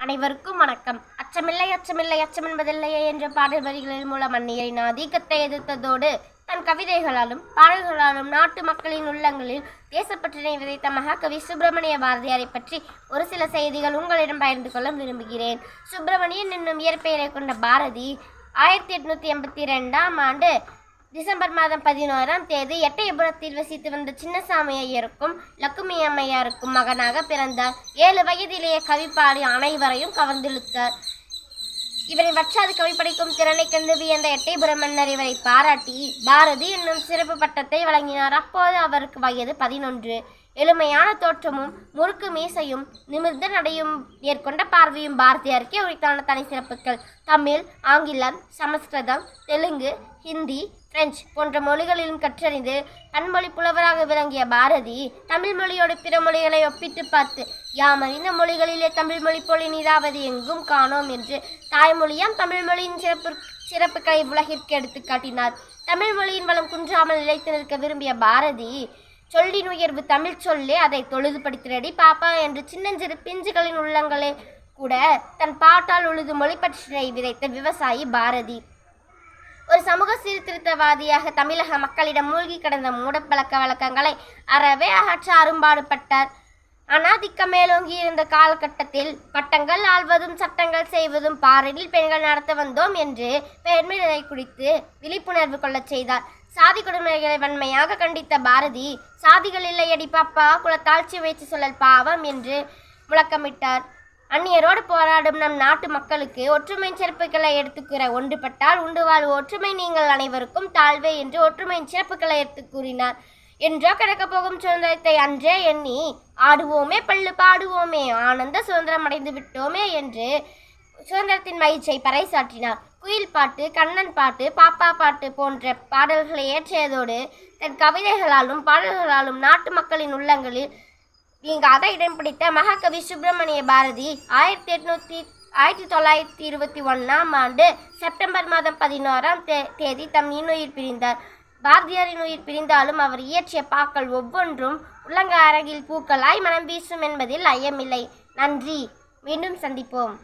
அனைவருக்கும் வணக்கம். அச்சமில்லை அச்சமில்லை அச்சமென்பதில்லையே என்ற பாடல் வரிகளின் மூலம் அந்நியரின் ஆதிக்கத்தை எதிர்த்ததோடு தன் கவிதைகளாலும் பாடல்களாலும் நாட்டு மக்களின் உள்ளங்களில் தேசப்பற்றினை விதைத்த மகாகவி சுப்பிரமணிய பாரதியாரை பற்றி ஒரு சில செய்திகள் உங்களிடம் பகிர்ந்து கொள்ள விரும்புகிறேன். சுப்பிரமணியன் என்னும் இயற்பெயரை கொண்ட பாரதி 1882ஆம் ஆண்டு டிசம்பர் மாதம் 11ஆம் தேதி எட்டயபுரத்தில் வசித்து வந்த சின்னசாமி ஐயருக்கும் லக்குமி அம்மையாருக்கும் மகனாக பிறந்தார். 7 வயதிலேயே கவிப்பாடி அனைவரையும் கவர்ந்திழுத்தார். இவரின் வற்றாது கவி படிக்கும் திறனை கண்டு வியந்த எட்டயபுரம் மன்னர் இவரை பாராட்டி பாரதி என்னும் சிறப்பு பட்டத்தை வழங்கினார். அப்போது அவருக்கு வயது 11. எளிமையான தோற்றமும் முறுக்கு மீசையும் நிமிர்ந்த நடையும் ஏற்கொண்ட பார்வையும் பாரதியாருக்கே உரித்தான தனி சிறப்புகள். தமிழ், ஆங்கிலம், சமஸ்கிருதம், தெலுங்கு, ஹிந்தி, பிரெஞ்சு போன்ற மொழிகளிலும் கற்றறிந்து பன்மொழி புலவராக விளங்கிய பாரதி தமிழ் மொழியோடு பிற மொழிகளை ஒப்பிட்டு பார்த்து யாமறிந்த மொழிகளிலே தமிழ் மொழி போல இனிதாவது எங்கும் காணோம் என்று தாய்மொழியாம் தமிழ் மொழியின் சிறப்புகளை உலகிற்கு எடுத்து காட்டினார். தமிழ் மொழியின் வளம் குன்றாமல் நிலைத்து நிற்க விரும்பிய பாரதி சொல்லின் உயர்வு தமிழ் சொல்லே, அதை தொழுது படித்திரடி பாப்பா என்று சின்னஞ்சிறு பிஞ்சுகளின் உள்ளங்களே கூட தன் பாட்டால் உழுது மொழி பற்றினை விதைத்த விவசாயி பாரதி. ஒரு சமூக சீர்திருத்தவாதியாக தமிழக மக்களிடம் மூழ்கி கிடந்த மூடப்பழக்க வழக்கங்களை அறவே அகற்ற அரும்பாடுபட்டார். அனாதிக்கம் மேலோங்கி இருந்த காலகட்டத்தில் பட்டங்கள் ஆள்வதும் சட்டங்கள் செய்வதும் பாரினில் பெண்கள் நடத்த வந்தோம் என்று பெண்மையை குறித்து விழிப்புணர்வு கொள்ளச் செய்தார். சாதி கொடுமைகளை வன்மையாக கண்டித்த பாரதி சாதிகள் இல்லையடி பாப்பா, குலத்தாழ்ச்சி வைத்து சொல்லல் பாவம் என்று முழக்கமிட்டார். அந்நியரோடு போராடும் நம் நாட்டு மக்களுக்கு ஒற்றுமையின் சிறப்புகளை எடுத்துக்கூற ஒன்றுபட்டால் உண்டு வாழ்வு ஒற்றுமை, நீங்கள் அனைவருக்கும் தாழ்வே என்று ஒற்றுமையின் சிறப்புகளை எடுத்து கூறினார். என்றோ கிடக்கப் போகும் சுதந்திரத்தை அன்றே எண்ணி ஆடுவோமே பள்ளு பாடுவோமே ஆனந்த சுதந்திரம் அடைந்து விட்டோமே என்று சுதந்திரத்தின் மகிழ்ச்சியை பறைசாற்றினார். குயில் பாட்டு, கண்ணன் பாட்டு, பாப்பா பாட்டு போன்ற பாடல்களை இயற்றியதோடு தன் கவிதைகளாலும் பாடல்களாலும் நாட்டு மக்களின் உள்ளங்களில் நீங்காத இடம் பிடித்த மகாகவி சுப்பிரமணிய பாரதி 1921ஆம் ஆண்டு செப்டம்பர் மாதம் 11ஆம் தேதி தம் இன்னுயிர் பிரிந்தார். பாரதியாரின் உயிர் பிரிந்தாலும் அவர் இயற்றிய பாக்கள் ஒவ்வொன்றும் உள்ளங்க அரங்கில் பூக்களாய் மனம் வீசும் என்பதில் ஐயமில்லை. நன்றி. மீண்டும் சந்திப்போம்.